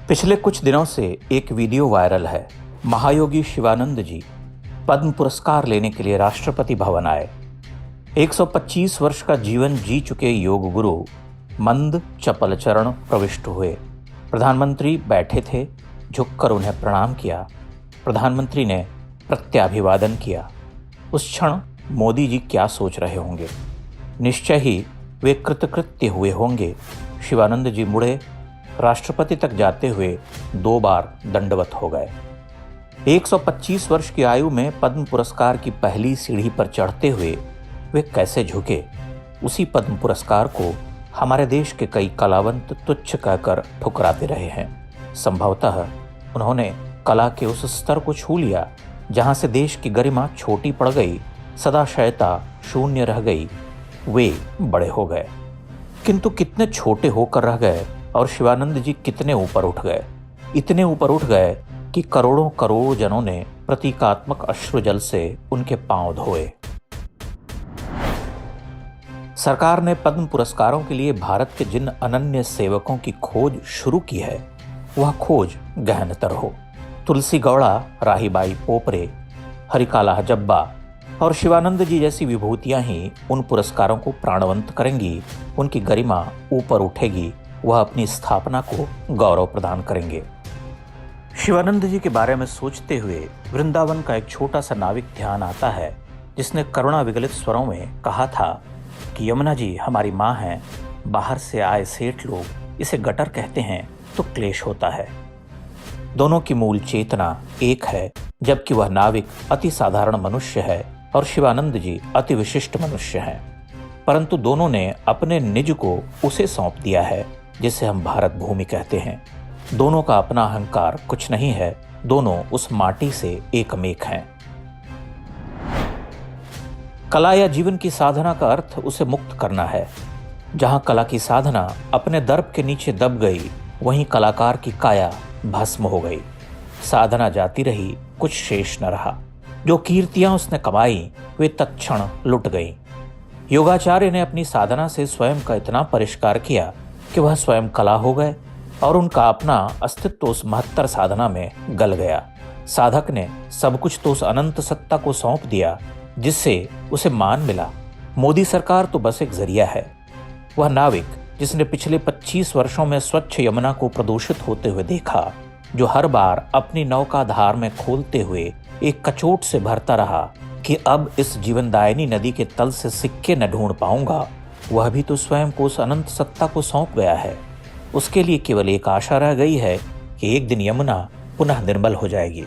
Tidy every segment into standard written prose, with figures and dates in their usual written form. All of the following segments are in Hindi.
पिछले कुछ दिनों से एक वीडियो वायरल है। महायोगी शिवानंद जी पद्म पुरस्कार लेने के लिए राष्ट्रपति भवन आए। 125 वर्ष का जीवन जी चुके योग गुरु मंद चपल चरण प्रविष्ट हुए। प्रधानमंत्री बैठे थे, झुककर उन्हें प्रणाम किया। प्रधानमंत्री ने प्रत्याभिवादन किया। उस क्षण मोदी जी क्या सोच रहे होंगे? निश्चय ही वे कृतकृत्य हुए होंगे। शिवानंद जी मुड़े, राष्ट्रपति तक जाते हुए 2 बार दंडवत हो गए। 125 वर्ष की आयु में पद्म पुरस्कार की पहली सीढ़ी पर चढ़ते हुए वे कैसे झुके? उसी पद्म पुरस्कार को हमारे देश के कई कलावंत तुच्छ कहकर ठुकराते रहे हैं। संभवतः उन्होंने कला के उस स्तर को छू लिया जहां से देश की गरिमा छोटी पड़ गई, सदाशयता शून्य रह गई। वे बड़े हो गए, किंतु कितने छोटे होकर रह गए और शिवानंद जी कितने ऊपर उठ गए। इतने ऊपर उठ गए कि करोड़ों करोड़ जनों ने प्रतीकात्मक अश्रुजल से उनके पांव धोए। सरकार ने पद्म पुरस्कारों के लिए भारत के जिन अनन्य सेवकों की खोज शुरू की है, वह खोज गहनतर हो। तुलसी गौड़ा, राहीबाई पोपरे, हरिकाला जब्बा और शिवानंद जी जैसी विभूतियां ही उन पुरस्कारों को प्राणवंत करेंगी। उनकी गरिमा ऊपर उठेगी, वह अपनी स्थापना को गौरव प्रदान करेंगे। शिवानंद जी के बारे में सोचते हुए वृंदावन का एक छोटा सा नाविक ध्यान आता है, जिसने करुणा विगलित स्वरों में कहा था कि यमुना जी हमारी माँ हैं। बाहर से आए सेठ लोग इसे गटर कहते हैं तो क्लेश होता है। दोनों की मूल चेतना एक है, जबकि वह नाविक अति साधारण मनुष्य है और शिवानंद जी अति विशिष्ट मनुष्य हैं। परंतु दोनों ने अपने निज को उसे सौंप दिया है जिसे हम भारत भूमि कहते हैं। दोनों का अपना अहंकार कुछ नहीं है, दोनों उस माटी से एकमेक हैं। कला या जीवन की साधना का अर्थ उसे मुक्त करना है। जहां कला की साधना अपने दर्प के नीचे दब गई, वहीं कलाकार की काया भस्म हो गई। साधना जाती रही, कुछ शेष न रहा। जो कीर्तियां उसने कमाई वे तत्क्षण लुट गईं। योगाचार्य ने अपनी साधना से स्वयं का इतना परिष्कार किया कि वह स्वयं कला हो गए और उनका अपना अस्तित्व उस महत्तर साधना में गल गया। साधक ने सब कुछ तो उस अनंत सत्ता को सौंप दिया जिससे उसे मान मिला। मोदी सरकार तो बस एक जरिया है। वह नाविक जिसने पिछले 25 वर्षों में स्वच्छ यमुना को प्रदूषित होते हुए देखा, जो हर बार अपनी नौका धार में खोलते हुए एक कचोट से भरता रहा कि अब इस जीवनदायिनी नदी के तल से सिक्के न ढूंढ पाऊंगा, वह भी तो स्वयं को उस अनंत सत्ता को सौंप गया है। उसके लिए केवल एक आशा रह गई है कि एक दिन यमुना पुनः निर्मल हो जाएगी।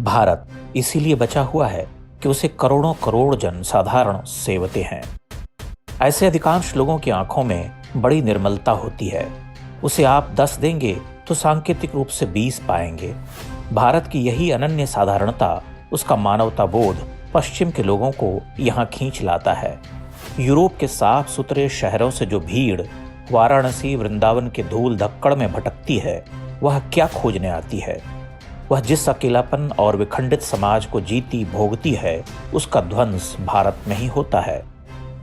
भारत इसीलिए बचा हुआ है कि उसे करोड़ों करोड़ जन साधारण सेवते हैं। ऐसे अधिकांश लोगों की आंखों में बड़ी निर्मलता होती है। उसे आप 10 देंगे तो सांकेतिक रूप से 20 पाएंगे। भारत की यही अनन्य साधारणता, उसका मानवता बोध पश्चिम के लोगों को यहाँ खींच लाता है। यूरोप के साफ सुथरे शहरों से जो भीड़ वाराणसी वृंदावन के धूल धक्कड़ में भटकती है, वह क्या खोजने आती है? वह जिस अकेलापन और विखंडित समाज को जीती भोगती है, उसका ध्वंस भारत में ही होता है।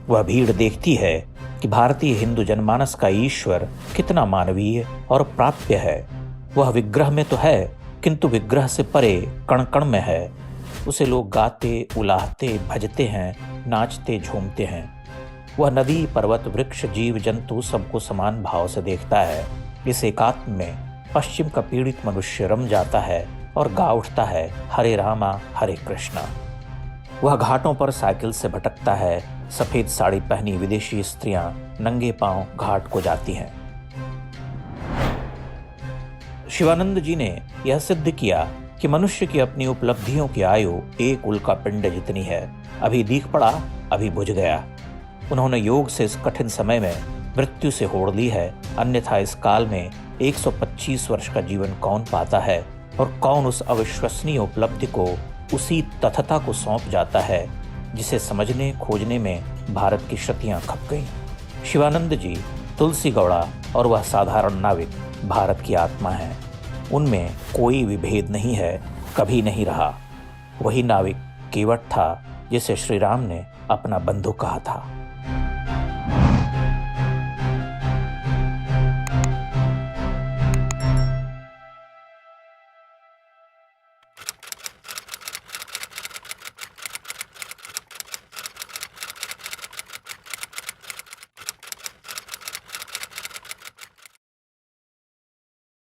वह भीड़ देखती है कि भारतीय हिंदू जनमानस का ईश्वर कितना मानवीय और प्राप्य है। वह विग्रह में तो है, किंतु विग्रह से परे कण कण में है। उसे लोग गाते, उलाहते, भजते हैं, नाचते, झूमते हैं। वह नदी, पर्वत, वृक्ष, जीव, जंतु सबको समान भाव से देखता है। इस एकात्म में पश्चिम का पीड़ित मनुष्य रम जाता है और गा उठता है, हरे रामा हरे कृष्णा। वह घाटों पर साइकिल से भटकता है। सफेद साड़ी पहनी विदेशी स्त्रियां नंगे पांव घाट को जाती हैं। शिवानंद जी ने यह सिद्ध किया कि मनुष्य की अपनी उपलब्धियों की आयु एक उल्का पिंड जितनी है। अभी दीख पड़ा, अभी बुझ गया। उन्होंने योग से इस कठिन समय में मृत्यु से होड़ ली है। अन्यथा इस काल में 125 वर्ष का जीवन कौन पाता है और कौन उस अविश्वसनीय उपलब्धि को, उसी तथता को सौंप जाता है जिसे समझने खोजने में भारत की शतियां खप गईं। शिवानंद जी, तुलसी गौड़ा और वह साधारण नाविक भारत की आत्मा है। उनमें कोई विभेद नहीं है, कभी नहीं रहा। वही नाविक केवट था जिसे श्री राम ने अपना बंधु कहा था।